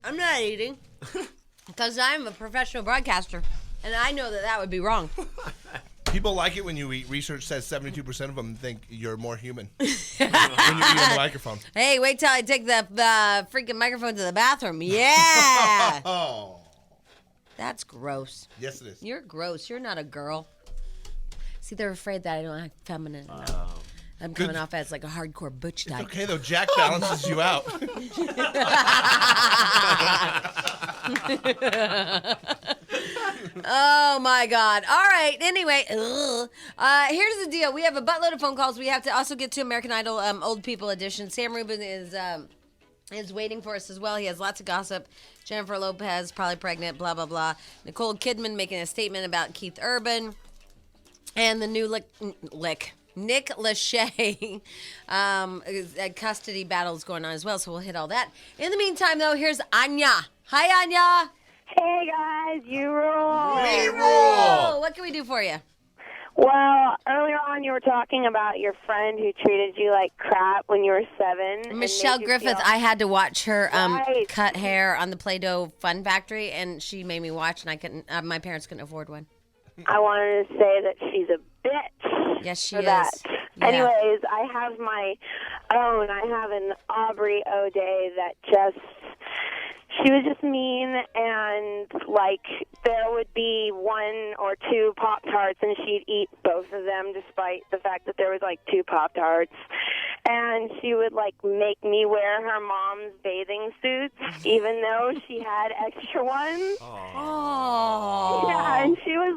I'm not eating because I'm a professional broadcaster, and I know that would be wrong. People like it when you eat. Research says 72% of them think you're more human when you eat on the microphone. Hey, wait till I take the freaking microphone to the bathroom. Yeah. Oh. That's gross. Yes, it is. You're gross. You're not a girl. See, they're afraid that I don't act feminine enough. I'm coming off as like a hardcore butch type. It's okay, though. Jack balances you out. Oh, my God. All right. Anyway, here's the deal. We have a buttload of phone calls. We have to also get to American Idol Old People Edition. Sam Rubin is waiting for us as well. He has lots of gossip. Jennifer Lopez, probably pregnant, blah, blah, blah. Nicole Kidman making a statement about Keith Urban. And the new Nick Lachey custody battles going on as well, so we'll hit all that. In the meantime, though, here's Anya. Hi, Anya. Hey, guys, you rule. We rule. What can we do for you? Well, earlier on you were talking about your friend who treated you like crap when you were 7. Michelle Griffith, I had to watch her Right. cut hair on the Play-Doh Fun Factory, and she made me watch, and I couldn't. My parents couldn't afford one. I wanted to say that she's a bitch. Yes, she for is. that. Yeah. Anyways, I have my own. I have an Aubrey O'Day that she was just mean, and, like, there would be 1 or 2 Pop-Tarts, and she'd eat both of them despite the fact that there was, like, 2 Pop-Tarts. And she would, like, make me wear her mom's bathing suits, even though she had extra ones. Oh. Yeah, and she was,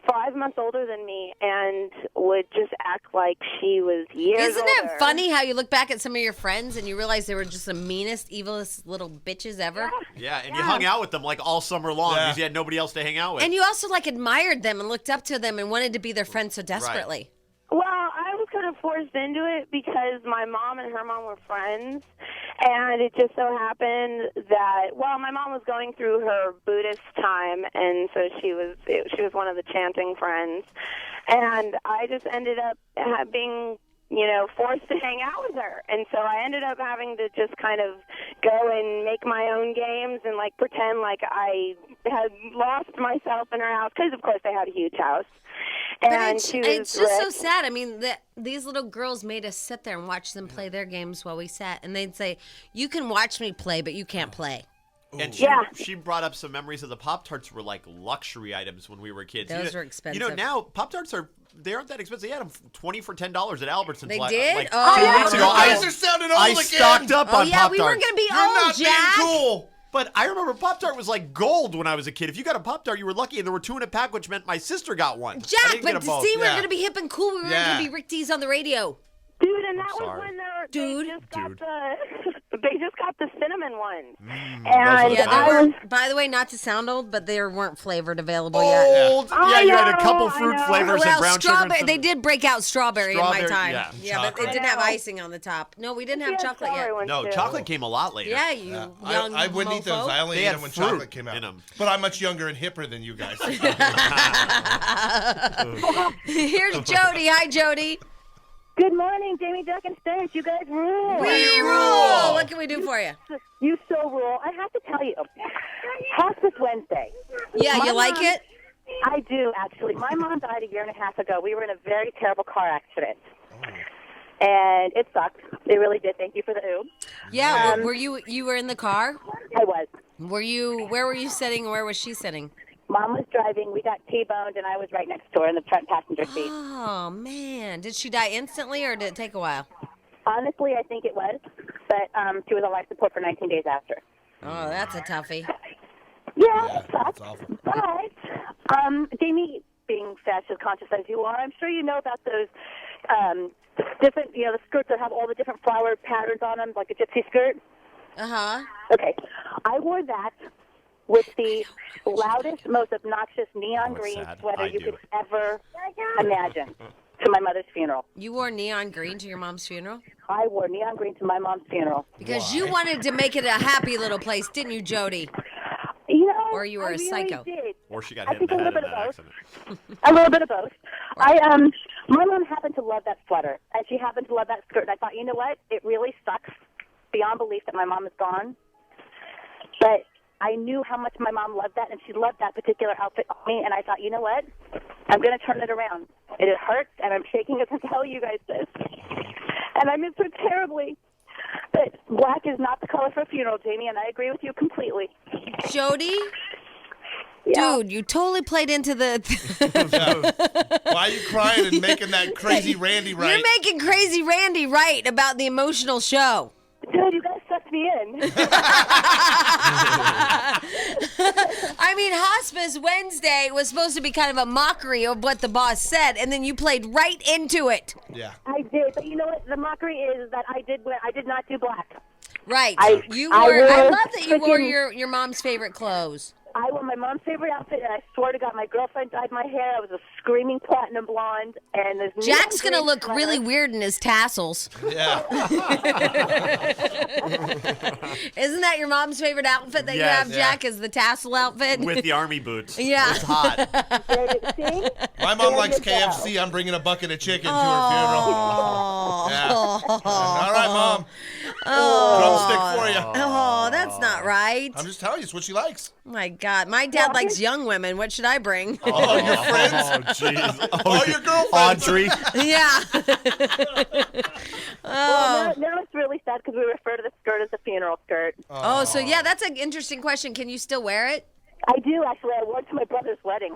5 months older than me and would just act like she was years Isn't older. it funny how you look back at some of your friends and you realize they were just the meanest, evilest little bitches ever? Yeah, and you hung out with them like all summer long because you had nobody else to hang out with. And you also like admired them and looked up to them and wanted to be their friend so desperately. Well, I was kind of forced into it because my mom and her mom were friends, and it just so happened that, well, my mom was going through her Buddhist time, and so she was one of the chanting friends, and I just ended up being, forced to hang out with her, and so I ended up having to just kind of go and make my own games and, like, pretend like I had lost myself in her house, because, of course, they had a huge house. And it's just so sad. I mean, these little girls made us sit there and watch them play their games while we sat. And they'd say, you can watch me play, but you can't play. And she brought up some memories of the Pop-Tarts were like luxury items when we were kids. Those were expensive. Now Pop-Tarts they aren't that expensive. They had them 20 for $10 at Albertsons. They like did? 2 weeks ago. You guys are sounding old again. I stocked up on Pop-Tarts. We weren't going to be You're old, not Jack. being cool. But I remember Pop-Tart was like gold when I was a kid. If you got a Pop-Tart, you were lucky, and there were 2 in a pack, which meant my sister got one. Jack, but see, we're going to be hip and cool. We were going to be Rick D's on the radio. Dude, and that was when they just got the cinnamon ones. And by the way, not to sound old, but there weren't flavored available old. yet. Yeah, you had a couple fruit flavors and brown sugar. They did break out strawberry in my time. Yeah, but it didn't have icing on the top. No, we didn't have chocolate yet. No, chocolate came a lot later. Yeah, young I wouldn't eat those. I only ate them when chocolate came out. But I'm much younger and hipper than you guys. Here's Jody. Hi, Jody. Good morning, Jamie, Duck, and Stench. You guys rule. We rule. What can we do for you? You so rule. I have to tell you, Hospice Wednesday. Yeah, you like it? I do, actually. My mom died 1.5 years ago. We were in a very terrible car accident. And it sucked. It really did. Thank you for the ooh. Yeah, were you were in the car? I was. Where were you sitting and where was she sitting? Mom was driving. We got T-boned, and I was right next door in the front passenger seat. Oh, man. Did she die instantly, or did it take a while? Honestly, I think it was. But she was on life support for 19 days after. Oh, that's a toughie. Yeah, that's awful. But, Jamie, being fashion conscious as you are, I'm sure you know about those different, the skirts that have all the different flower patterns on them, like a gypsy skirt. Uh-huh. Okay. I wore that with the loudest, most obnoxious neon green sweater you could ever imagine to my mother's funeral. You wore neon green to your mom's funeral? I wore neon green to my mom's funeral. Because you wanted to make it a happy little place, didn't you, Jody? Or you were a psycho. Did. Or she got hit in the head in that accident. A little bit of both. My mom happened to love that sweater, and she happened to love that skirt. And I thought, you know what? It really sucks beyond belief that my mom is gone. But I knew how much my mom loved that, and she loved that particular outfit on me, and I thought, you know what? I'm going to turn it around. And it hurts, and I'm shaking as I tell you guys this. And I miss her terribly. But black is not the color for a funeral, Jamie, and I agree with you completely. Jody? Yeah. Dude, you totally played into the... Yeah. Why are you crying and making that crazy Randy right? You're making crazy Randy right about the emotional show. Dude, you guys sucked me in. I mean, Hospice Wednesday was supposed to be kind of a mockery of what the boss said, and then you played right into it. Yeah. I did, but you know what? The mockery is that I did not do black. Right. I I love that you wore freaking- your mom's favorite clothes. I wore my mom's favorite outfit, and I swear to God, my girlfriend dyed my hair. I was a screaming platinum blonde, and there's Jack's going to look really weird in his tassels. Yeah. Isn't that your mom's favorite outfit that you Yes. have, Jack, is the tassel outfit? With the army boots. Yeah. It's hot. See? My mom likes There you go. KFC. I'm bringing a bucket of chicken to her funeral. Oh. Yeah. All right, Mom. Drumstick for you. Oh, that's not right. I'm just telling you, it's what she likes. My God. My dad likes young women. What should I bring? Oh, your friends? Oh, jeez. Oh, your girlfriends? Audrey. Yeah. Well, now it's really sad because we refer to the skirt as a funeral skirt. Oh, so yeah, that's an interesting question. Can you still wear it? I do, actually. I wore it to my brother's wedding.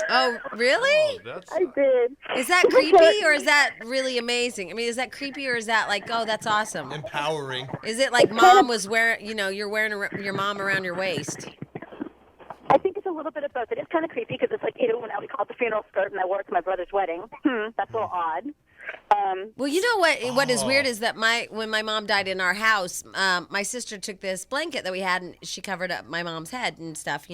Oh, really? I did. Is that creepy or is that really amazing? I mean, is that creepy or is that like, oh, that's awesome? Empowering. Is it like mom was wearing, you're wearing your mom around your waist? I think it's a little bit of both. It is kind of creepy because it's like, now we call it the funeral skirt, and I wore it to my brother's wedding. That's a little odd. Well, you know what is weird is that when my mom died in our house, my sister took this blanket that we had and she covered up my mom's head and stuff,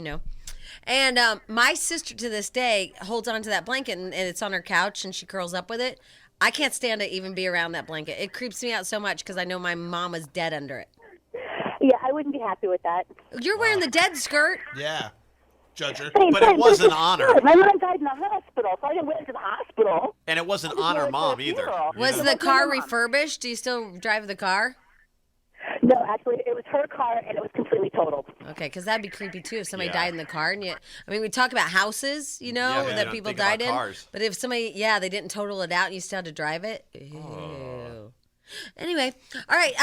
And my sister to this day holds on to that blanket and it's on her couch and she curls up with it. I can't stand to even be around that blanket. It creeps me out so much because I know my mom was dead under it. Yeah, I wouldn't be happy with that. You're wearing the dead skirt. Yeah. Judge her. Hey, But it was an honor. My mom died in the hospital, so I didn't wear it to the hospital. And it wasn't I just honor wore it to mom the either. funeral. Was It the car my mom. refurbished? Do you still drive the car? No, actually, it was her car, and it was completely totaled. Okay, because that'd be creepy too if somebody Yeah. died in the car. And we talk about houses, Yeah, but that you people don't think died about in. cars. But if somebody, they didn't total it out and you still had to drive it. Ew. Anyway, all right.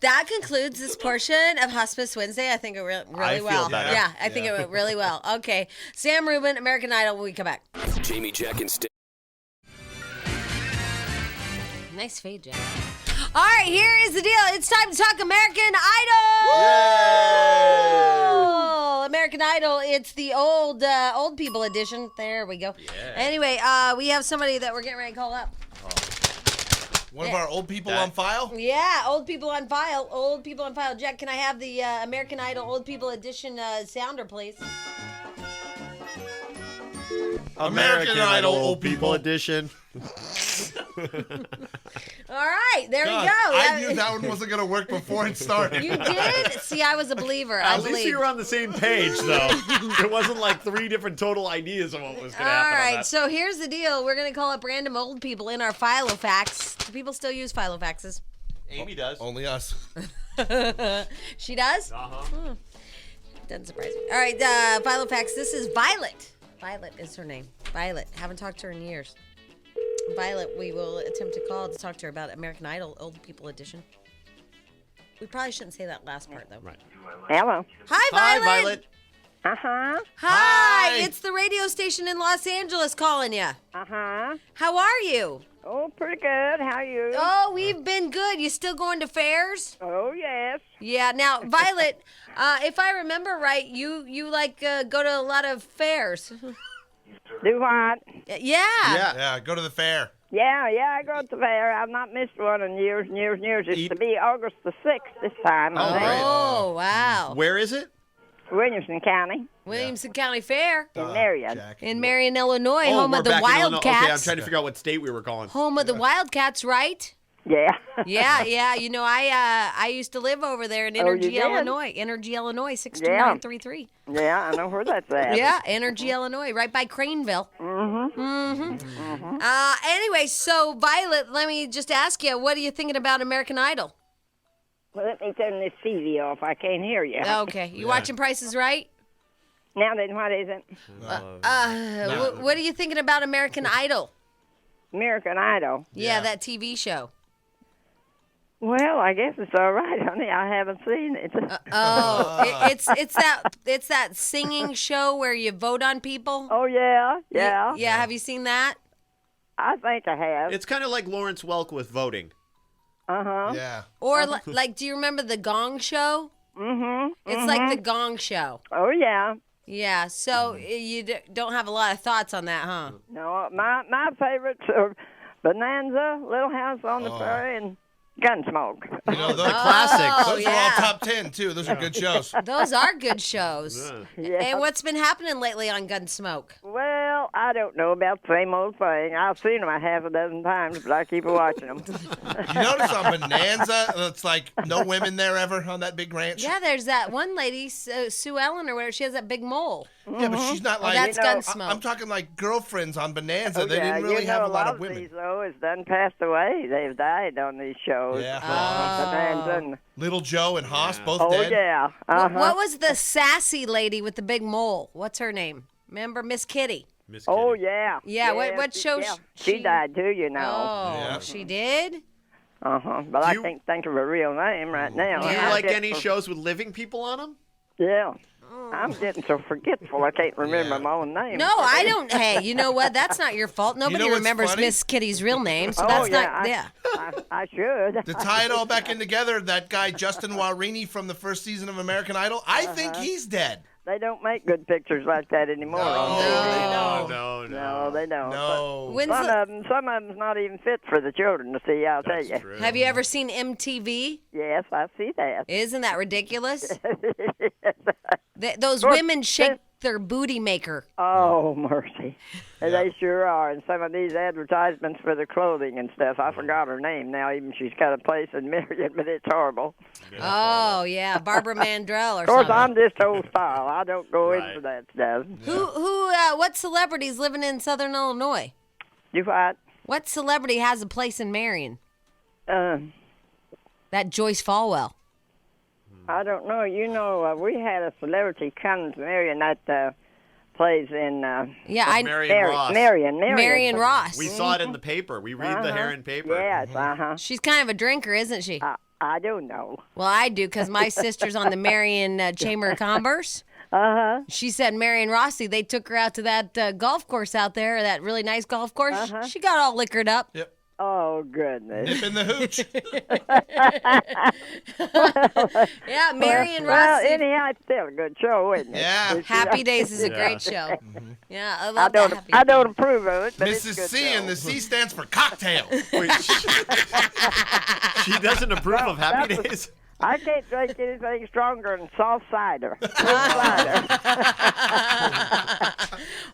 That concludes this portion of Hospice Wednesday. I think it went really I feel well. better. Yeah, I think it went really well. Okay, Sam Rubin, American Idol. When we come back. Jamie, Jack, and Stench. Nice fade, Jack. All right, here is the deal. It's time to talk American Idol. American Idol. It's the old people edition. There we go. Yeah. Anyway, we have somebody that we're getting ready to call up. One of our old people on file? Yeah, old people on file. Old people on file. Jack, can I have the American Idol Old People Edition sounder, please? American Idol Old People Edition. All right, there God, we go. I knew that one wasn't going to work before it started. You did? See, I was a believer. I At least believed. you were on the same page, though. It wasn't like three different total ideas of what was going to happen. All on right, that. so here's the deal. We're going to call up random old people in our Filofax. Do people still use Filofaxes? Amy does. Only us. She does? Uh-huh. Doesn't surprise me. All right, Filofax, this is Violet. Violet is her name. Violet. Haven't talked to her in years. Violet, we will attempt to call to talk to her about American Idol Old People Edition. We probably shouldn't say that last part, though. Right. Hello. Hi, Violet. Hi, Violet. Uh-huh. Hi. It's the radio station in Los Angeles calling you. Uh-huh. How are you? Oh, pretty good. How are you? Oh, we've been good. You still going to fairs? Oh, yes. Yeah. Now, Violet, if I remember right, you like go to a lot of fairs. Do what? Yeah. Yeah, go to the fair. Yeah, I go to the fair. I've not missed one in years and years and years. It's Eat- to be August the 6th this time, I think. great. Oh, wow. Where is it? Williamson County Williamson County Fair in Marion. Jack. in Marion, Illinois, Oh, home we're of the back in Illinois. Okay, I'm Wildcats. trying to figure out what state we were calling. Home of the Wildcats, right? Yeah. Yeah. You know, I used to live over there in Oh, you Energy, did? Illinois. Energy, Illinois, 62933. Yeah, I know where that's at. Yeah, Energy, Illinois, right by Craneville. Anyway, so Violet, let me just ask you, what are you thinking about American Idol? Let me turn this TV off. I can't hear you. Okay. You watching Price is Right? Now then, what is it? What are you thinking about American Idol? American Idol. Yeah, that TV show. Well, I guess it's all right, honey. I haven't seen it. It's that singing show where you vote on people. Oh, yeah. Yeah. Have you seen that? I think I have. It's kind of like Lawrence Welk with voting. Uh-huh. Yeah. Or like, do you remember the Gong Show? Mm-hmm. It's like the Gong Show. Oh, yeah. Yeah. So you don't have a lot of thoughts on that, huh? No, my favorites are Bonanza, Little House on the Prairie, and Gunsmoke. You know, those classics. Those are all top 10, too. Those are good shows. Those are good shows. Yeah. And what's been happening lately on Gunsmoke? Well, I don't know about the same old thing. I've seen them a half a dozen times, but I keep watching them. You notice on Bonanza, it's like no women there ever on that big ranch? Yeah, there's that one lady, Sue Ellen or whatever. She has that big mole. Yeah, but she's not like... That's Gunsmoke. I'm talking like girlfriends on Bonanza. Oh, They didn't really have a lot of women. These, though, has done passed away. They've died on these shows. Yeah. Bonanza and, Little Joe and Haas, both oh, dead. yeah. What was the sassy lady with the big mole? What's her name? Remember Miss Kitty? Miss Oh, Kitty. yeah. Yeah, what show She died, too, you know. Oh, Yeah. she did? Uh-huh. But I can't think of a real name right now. Do you Yeah. like any shows with living people on them? Yeah. I'm getting so forgetful I can't remember my own name. No, I don't. Hey, you know what? That's not your fault. Nobody know what's remembers funny? Miss Kitty's real name, so Oh, that's yeah, not. Yeah. I should. To tie it all back in together, that guy Justin Warini from the first season of American Idol, I think he's dead. They don't make good pictures like that anymore. on TV. No, they don't. No. When's Some the- of them's not even fit for the children to see, I'll tell you. Have you ever seen MTV? Yes, I see that. Isn't that ridiculous? Those women shake their booty maker. Oh, mercy. They sure are. And some of these advertisements for the clothing and stuff, I forgot her name now. Even she's got a place in Marion, but it's horrible. Oh, yeah, Barbara Mandrell or Of course, something. I'm just old style. I don't go into that stuff. What celebrity's living in Southern Illinois? You what? What celebrity has a place in Marion? Uh, That Joyce Falwell. I don't know. You know, we had a celebrity come to Marion that plays in Marion Ross. Marion Ross. We saw it in the paper. We read the Heron paper. Yes, She's kind of a drinker, isn't she? I don't know. Well, I do because my sister's on the Marion Chamber of Commerce. She said Marion Rossi, they took her out to that golf course out there, that really nice golf course. She got all liquored up. Yep. Oh, goodness. Nip in the hooch. Yeah, Marion Well, Rossi. anyhow, it's still a good show, isn't it? Yeah. Happy Days is a great show. Yeah, I love that. Happy I Days. don't approve of it, but it's a Mrs. good C, show. and the C stands for cocktail. Wait, she doesn't approve of Happy that's a- Days? I can't drink anything stronger than soft cider. Cider.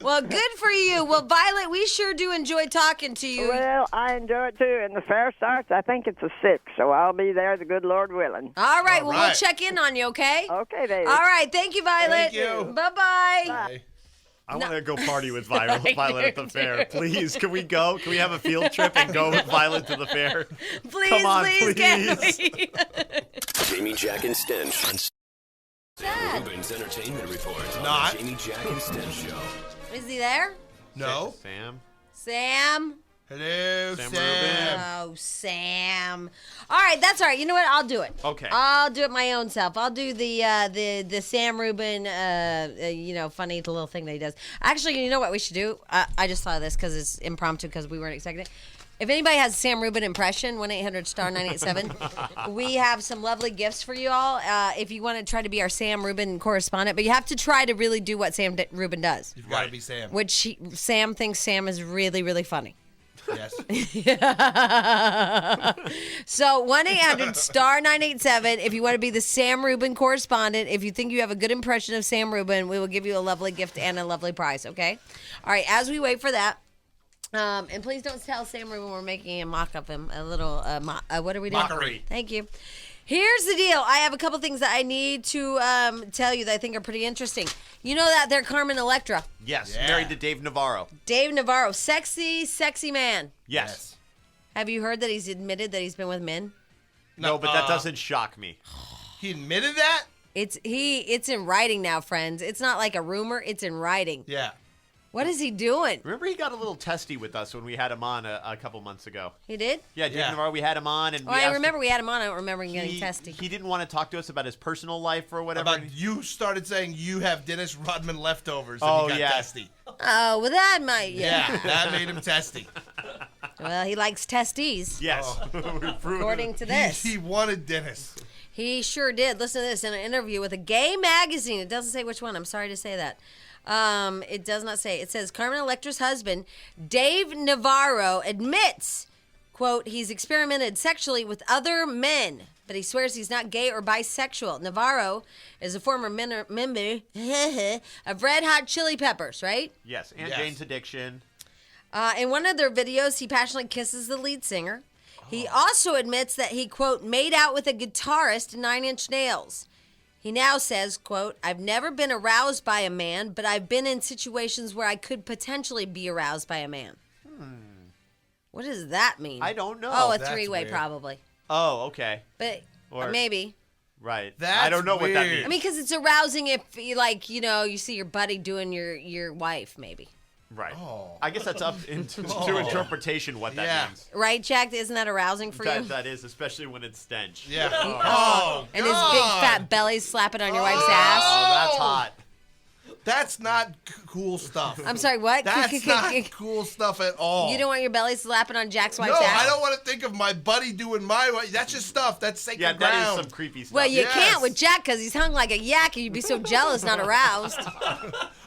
Well, good for you. Well, Violet, we sure do enjoy talking to you. Well, I enjoy it too. And the fair starts, I think it's a 6, so I'll be there, the good Lord willing. All right, All well, right. we'll check in on you, okay? Okay, baby. All right, thank you, Violet. Thank you. Bye-bye. Bye. I want to go party with Violet at the fair. Please, can we go? Can we have a field trip and go with Violet to the fair? Please, Come on, please, can we? Jamie, Jack, and Stench on Sad. Ruben's Entertainment Report. On Not. the Jamie, Jack, and Stench Show. Is he there? No. Sam? Sam? Hello, Sam Sam. Oh, Sam. All right, that's all right. You know what? I'll do it. Okay. I'll do it my own self. I'll do the Sam Rubin, funny little thing that he does. Actually, you know what we should do? I just thought of this because it's impromptu because we weren't expecting it. If anybody has a Sam Rubin impression, 1-800-STAR-987, we have some lovely gifts for you all if you want to try to be our Sam Rubin correspondent. But you have to try to really do what Sam Rubin does, You've got to be Sam. which Sam thinks Sam is really, really funny. Yes. So 1-800-STAR-987 if you want to be the Sam Rubin correspondent. If you think you have a good impression of Sam Rubin, we will give you a lovely gift and a lovely prize, okay? All right, as we wait for that, and please don't tell Sam Rubin we're making a mock of him, a little, what are we doing? Mockery. Thank you. Here's the deal. I have a couple things that I need to tell you that I think are pretty interesting. You know that they're Carmen Electra. Yes, Yeah. married to Dave Navarro. Dave Navarro, sexy, sexy man. Yes. Have you heard that he's admitted that he's been with men? No, but that doesn't shock me. He admitted that? It's in writing now, friends. It's not like a rumor. It's in writing. Yeah. What is he doing? Remember he got a little testy with us when we had him on a couple months ago. He did? Yeah, Dave Navarro, we had him on. And I remember we had him on. I don't remember him getting testy. He didn't want to talk to us about his personal life or whatever. You started saying you have Dennis Rodman leftovers and he got testy. Oh, well, that might, Yeah, that made him testy. Well, he likes testes. Yes. According to this. He wanted Dennis. He sure did. Listen to this. In an interview with a gay magazine. It doesn't say which one. I'm sorry to say that. It does not say. It says Carmen Electra's husband, Dave Navarro, admits, quote, he's experimented sexually with other men, but he swears he's not gay or bisexual. Navarro is a former member of Red Hot Chili Peppers, right? Yes, and Jane's Addiction. In one of their videos, he passionately kisses the lead singer. He also admits that he, quote, made out with a guitarist, 9 Inch Nails. He now says, quote, I've never been aroused by a man, but I've been in situations where I could potentially be aroused by a man. What does that mean? I don't know. Oh, a That's three-way weird. probably. Oh, okay. But Or- maybe. Right. That's I don't know what that weird. means. I mean, because it's arousing if, you see your buddy doing your wife, maybe. Right. Oh. I guess that's up to interpretation what that means. Right, Jack? Isn't that arousing for you? That is, especially when it's Stench. Yeah. Oh, And his big fat belly slapping on your wife's ass. Oh, that's hot. That's not cool stuff. I'm sorry, what? That's not cool stuff at all. You don't want your belly slapping on Jack's wife's No, ass? I don't want to think of my buddy doing my way. That's just stuff. That's sacred Yeah, ground. that is some creepy stuff. Well, you Yes. can't with Jack because he's hung like a yak and you'd be so jealous, not aroused.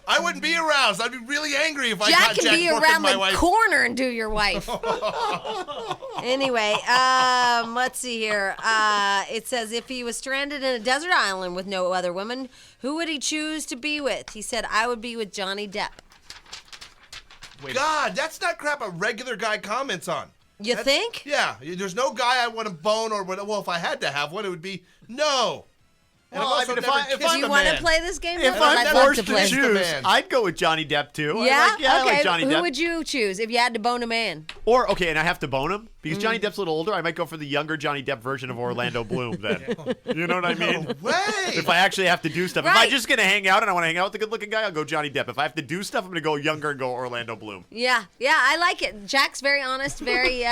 I wouldn't be aroused. I'd be really angry if I Jack caught can Jack be working around my the wife. corner and do your wife. Anyway, let's see here. It says if he was stranded in a desert island with no other woman, who would he choose to be with? He said, I would be with Johnny Depp. God, that's not crap a regular guy comments on. You think? Yeah. There's no guy I want to bone or whatever. Well, if I had to have one, it would be no. And Well, I've I also mean, if never I- if kissed Do you a want to man. play this game? If Because I'm I'd love forced to to play. choose- choose, I'd go with Johnny Depp too. Yeah? I Okay. like Johnny Who Depp. would you choose if you had to bone a man? Or, okay, and I have to bone him? Because Johnny Depp's a little older, I might go for the younger Johnny Depp version of Orlando Bloom then. You know what I mean? No way. If I actually have to do stuff. If Right. I'm just going to hang out and I want to hang out with the good-looking guy, I'll go Johnny Depp. If I have to do stuff, I'm going to go younger and go Orlando Bloom. Yeah, I like it. Jack's very honest, very,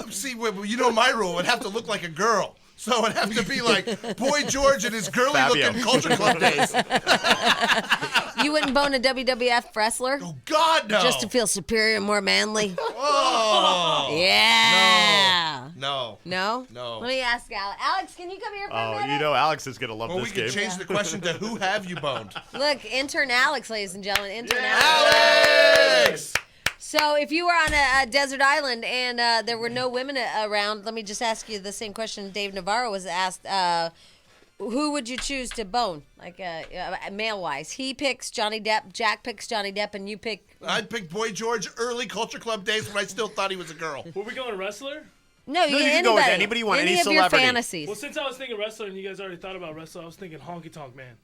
See, you know my rule. It'd have to look like a girl. So it'd have to be like Boy George in his girly-looking Fabio. Culture Club days. you wouldn't bone a WWF wrestler? Oh, God, no. Just to feel superior and more manly? Oh. Yeah. No. No? No. Let me ask Alex. Alex, can you come here for a Oh, minute? you know Alex is going to love Well, we this could game. change the question to who have you boned? Look, intern Alex, ladies and gentlemen. Intern Alex. Alex! So if you were on a desert island and there were no women around, let me just ask you the same question Dave Navarro was asked. Who would you choose to bone, like male-wise? He picks Johnny Depp, Jack picks Johnny Depp, and you pick... I'd pick Boy George early Culture Club days when I still thought he was a girl. Were we going wrestler? No, you you get can go with anybody. anybody you want, Any any of your celebrity. fantasies. Well, since I was thinking wrestler and you guys already thought about wrestler, I was thinking Honky Tonk Man.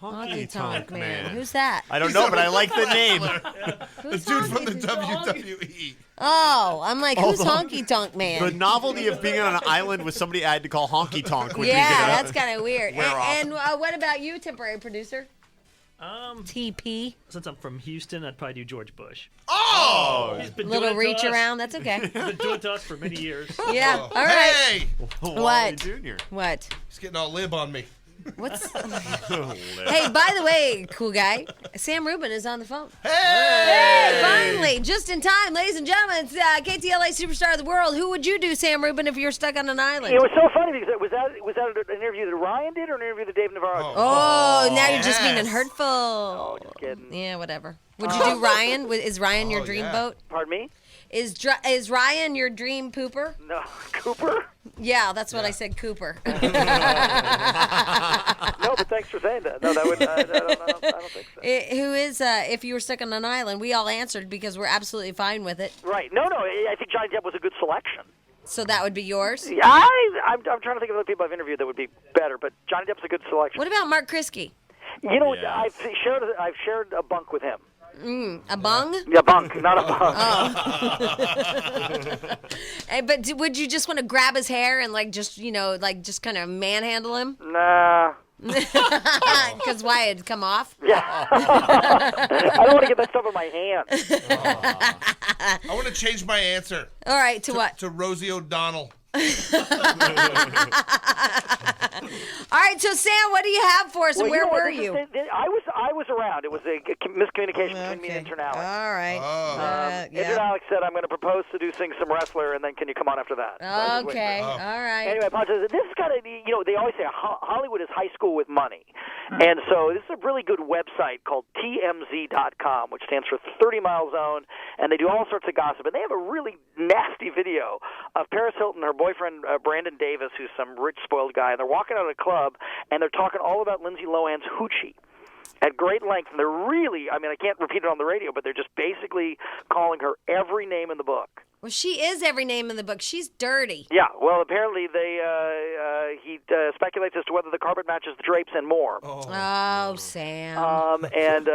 Honky Tonk Man. Who's that? I don't know, but I like the name. The Who's dude from the Honky- WWE. Oh, I'm like, who's Hold on. Honky Tonk Man? The novelty of being on an island with somebody I had to call Honky Tonk would be Yeah, good. that's kind of weird. Wear off. And what about you, temporary producer? TP. Since I'm from Houston, I'd probably do George Bush. Oh! He's been Little doing it reach to us. around. That's okay. He's been doing it to us for many years. Yeah. All right. Hey! Wally What? Jr. What? He's getting all lib on me. What's? Hey, by the way, cool guy, Sam Rubin is on the phone. Hey! Hey, finally, just in time, ladies and gentlemen. It's KTLA Superstar of the World. Who would you do, Sam Rubin, if you were stuck on an island? It was so funny because was that an interview that Ryan did or an interview that Dave Navarro did? Oh, now you're just being yes. hurtful. Oh, just kidding. Yeah, whatever. Would you do Ryan? Is Ryan your dream yeah. boat? Pardon me? Is Ryan your dream pooper? No, Cooper? Yeah, that's what I said, Cooper. No, but thanks for saying that. No, that would. I don't think so. Who is, if you were stuck on an island? We all answered because we're absolutely fine with it. Right. No, I think Johnny Depp was a good selection. So that would be yours? I'm trying to think of other people I've interviewed that would be better, but Johnny Depp's a good selection. What about Mark Kriske? You know, Yes. I've shared a bunk with him. A bung? Yeah, bunk, not a bunk. Hey, but would you just want to grab his hair and just kind of manhandle him? Nah. Because why? It'd come off? Yeah. I don't want to get that stuff in my hand. I want to change my answer. All right, to what? To Rosie O'Donnell. All right, so Sam, what do you have for us? Well, and where were you? you? I was around. It was a miscommunication between me and Intern Alex. All right. Intern Alex said, I'm going to propose to do Sing Some Wrestler, and then can you come on after that? Okay. All right. Anyway, this is kind of, they always say Hollywood is high school with money. And so this is a really good website called TMZ.com, which stands for 30 Mile Zone, and they do all sorts of gossip. And they have a really nasty video of Paris Hilton and her boyfriend, Brandon Davis, who's some rich, spoiled guy, and they're walking out of a club, and they're talking all about Lindsay Lohan's hoochie at great length. And they're really, I can't repeat it on the radio, but they're just basically calling her every name in the book. Well, she is every name in the book. She's dirty. Yeah, well, apparently he speculates as to whether the carpet matches the drapes and more. Oh, Sam. And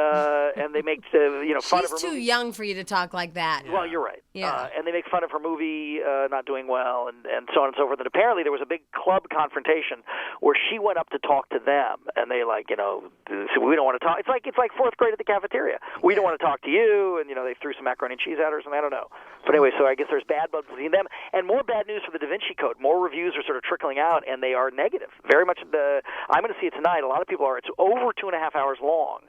they make fun of her She's too movie. young for you to talk like that. Well, you're right. Yeah. And they make fun of her movie not doing well, and so on and so forth. And apparently there was a big club confrontation where she went up to talk to them, and they so we don't want to talk. It's like fourth grade at the cafeteria. We don't want to talk to you, and they threw some macaroni and cheese at her, and I don't know. But anyway, so I guess there's bad blood between them, and more bad news for the Da Vinci Code. More reviews are sort of trickling out, and they are negative. Very much. I'm going to see it tonight. A lot of people are. It's over 2.5 hours long,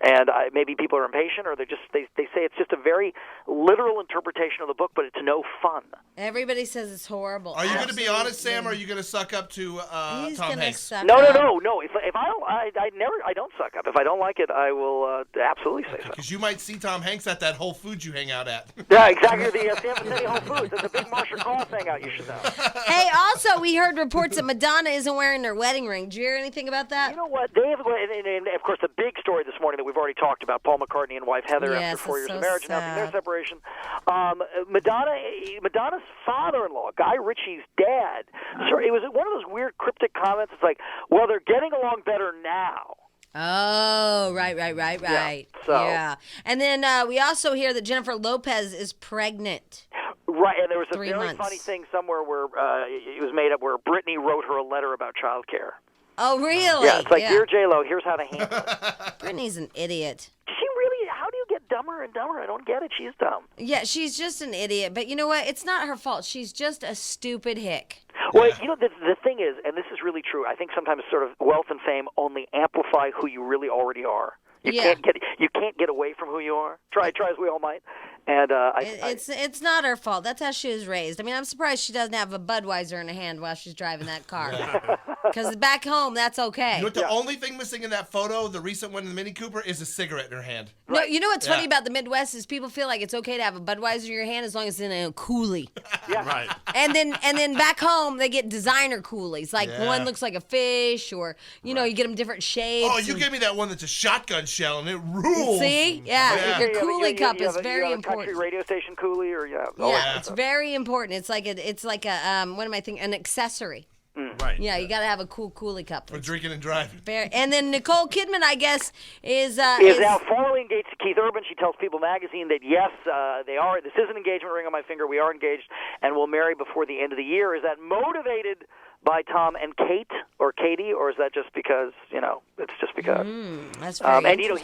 and maybe people are impatient, or they say it's just a very literal interpretation of the book, but it's no fun. Everybody says it's horrible. Are you going to be honest, Sam, or are you going to suck up to He's Tom gonna Hanks? suck No. If I don't suck up. If I don't like it, I will absolutely say so. Because you might see Tom Hanks at that Whole Foods you hang out at. Yeah, exactly. The San Francisco Whole Foods. There's a big Marcia Cross hangout. You should know. Hey, also, we heard reports that Madonna isn't wearing her wedding ring. Did you hear anything about that? You know what? They have, and of course, the big story this morning that we've already talked about: Paul McCartney and wife Heather after 4 years of marriage announcing their separation. Madonna's father-in-law, Guy Ritchie's dad. So it was one of those weird cryptic comments. It's like, well, they're getting along better now. Oh, right. Yeah. And then we also hear that Jennifer Lopez is pregnant. Right, and there was a 3 very months. funny thing somewhere where it was made up where Britney wrote her a letter about childcare. Oh, really? Yeah, it's like, Dear J-Lo, here's how to handle it. Britney's an idiot. She really, how do you get dumber and dumber? I don't get it. She's dumb. Yeah, she's just an idiot. But you know what? It's not her fault. She's just a stupid hick. Well, the thing is, and this is really true, I think sometimes sort of wealth and fame only amplify who you really already are. You can't get away from who you are. Try as we all might. And it's not her fault. That's how she was raised. I mean, I'm surprised she doesn't have a Budweiser in her hand while she's driving that car. Because back home, that's okay. You know what? The only thing missing in that photo, the recent one in the Mini Cooper, is a cigarette in her hand. No, you know what's funny about the Midwest is people feel like it's okay to have a Budweiser in your hand as long as it's in a coolie. Yeah. Right. And then back home they get designer coolies. Like one looks like a fish, or you get them different shapes. Oh, you gave me that one that's a shotgun shell, and it rules. See, your coolie cup is very important. Country radio station coolie, or it's very important. It's like a what am I thinking? An accessory. Right. Yeah, you got to have a cool coolie cup. For drinking and driving. And then Nicole Kidman, I guess, is now formally engaged to Keith Urban. She tells People magazine that yes, they are. This is an engagement ring on my finger. We are engaged, and we'll marry before the end of the year. Is that motivated by Tom and Kate or Katie, or is that just because it's just because? That's very and he's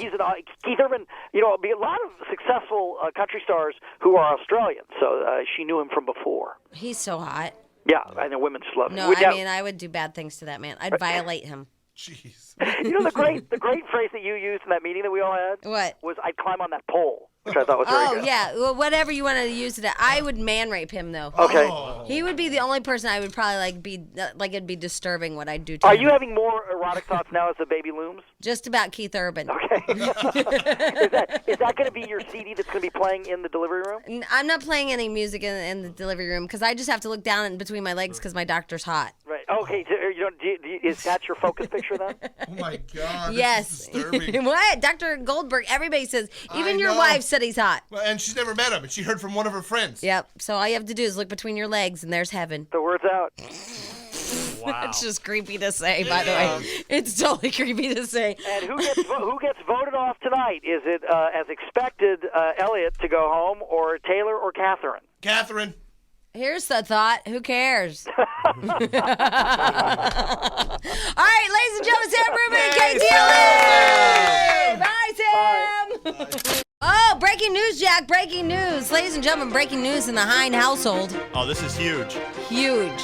Keith Urban. Be a lot of successful country stars who are Australian, so she knew him from before. He's so hot. Yeah, I know women just love him. No, I would do bad things to that man. I'd violate him. Jeez. The great phrase that you used in that meeting that we all had? What? Was I'd climb on that pole, which I thought was very good. Oh, yeah. Well, whatever you wanted to use it. I would man rape him, though. Okay. Oh. He would be the only person I would probably it'd be disturbing what I'd do to him. Are you having more erotic thoughts now as the baby looms? Just about Keith Urban. Okay. Is that going to be your CD that's going to be playing in the delivery room? I'm not playing any music in the delivery room because I just have to look down in between my legs because my doctor's hot. Right. Okay. So is that your focus picture then? Oh, my God. Yes. This is disturbing. What? Dr. Goldberg, everybody says, even I your know. wife said he's hot. Well, and she's never met him, and she heard from one of her friends. Yep. So all you have to do is look between your legs, and there's heaven. The word's out. That's just creepy to say, by the way. It's totally creepy to say. And who gets voted off tonight? Is it, as expected, Elliot to go home, or Taylor, or Catherine? Catherine. Here's the thought. Who cares? All right, ladies and gentlemen, Sam Rubin and KTLA. Bye, Sam. Oh, breaking news, Jack. Breaking news. Ladies and gentlemen, breaking news in the Hine household. Oh, this is huge. Huge.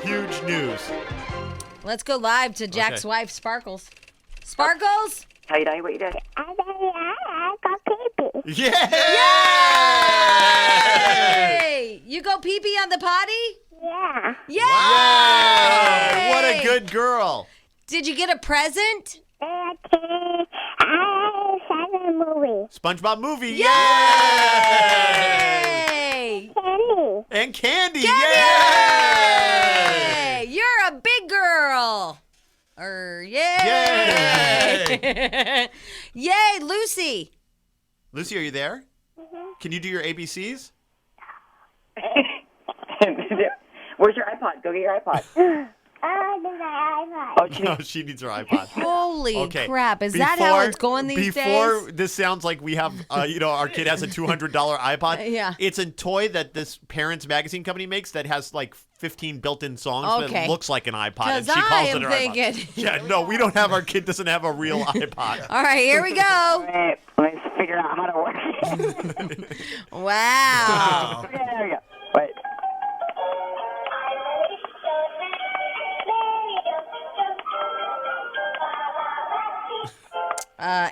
Huge news. Let's go live to Jack's wife, Sparkles. Sparkles? How you doing? What you doing? I got pee-pee. Yeah! Yay! You go pee-pee on the potty? Yeah. Yay! Wow! What a good girl. Did you get a present? I saw the movie. SpongeBob movie. Yay! Candy. And candy. Yay! Yay! You're a big girl. Yay! Yay, Lucy. Lucy, are you there? Can you do your ABCs? Where's your iPod? Go get your iPod. Oh, No, she needs her iPod. Holy crap. Is that how it's going these days? Before this sounds like we have, our kid has a $200 iPod. Yeah. It's a toy that this Parents Magazine company makes that has like 15 built-in songs Okay. that looks like an iPod. And 'Cause she calls I am it her thinking- iPod. Yeah, no, we don't have, our kid doesn't have a real iPod. All right, here we go. Wait, let me figure out how to work it. Wow. Okay, there we go. Wait.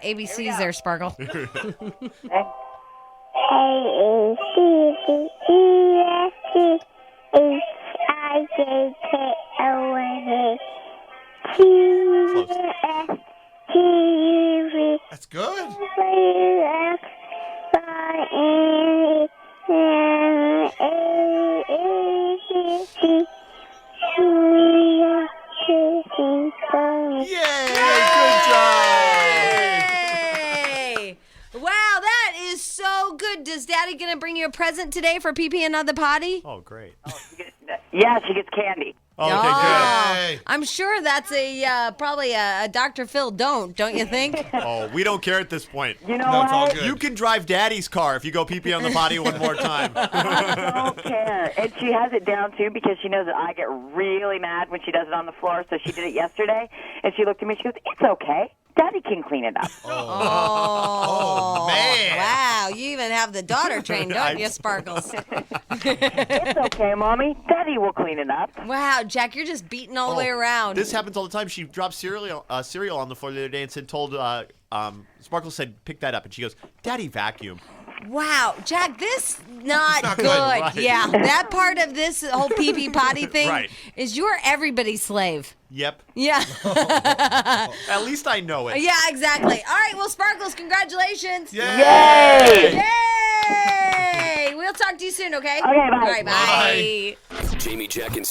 ABC's there, Sparkle. That's good. Yay! Wow, that is so good. Does Daddy gonna bring you a present today for pee-peeing on the potty? Oh, great. Yeah, she gets candy. Okay, good. I'm sure that's a probably a Dr. Phil don't you think? Oh, we don't care at this point. You know what? It's all good. You can drive Daddy's car if you go pee-pee on the potty one more time. I don't care. And she has it down, too, because she knows that I get really mad when she does it on the floor. So she did it yesterday, and she looked at me, she goes, "It's okay. Daddy can clean it up." Oh, man. Wow, you even have the daughter trained, don't you, Sparkles? It's okay, Mommy. Daddy will clean it up. Wow, Jack, you're just beating all the way around. This happens all the time. She dropped cereal on the floor the other day and told Sparkle said, "Pick that up," and she goes, "Daddy vacuum." Wow, Jack, this not good. right. Yeah, that part of this whole pee-pee potty thing Right. is you're everybody's slave. Yep. Yeah. At least I know it. Yeah, exactly. All right, well, Sparkles, congratulations. Yay! Yay! We'll talk to you soon, okay? Okay, bye. All right, bye. Jamie, Jack, and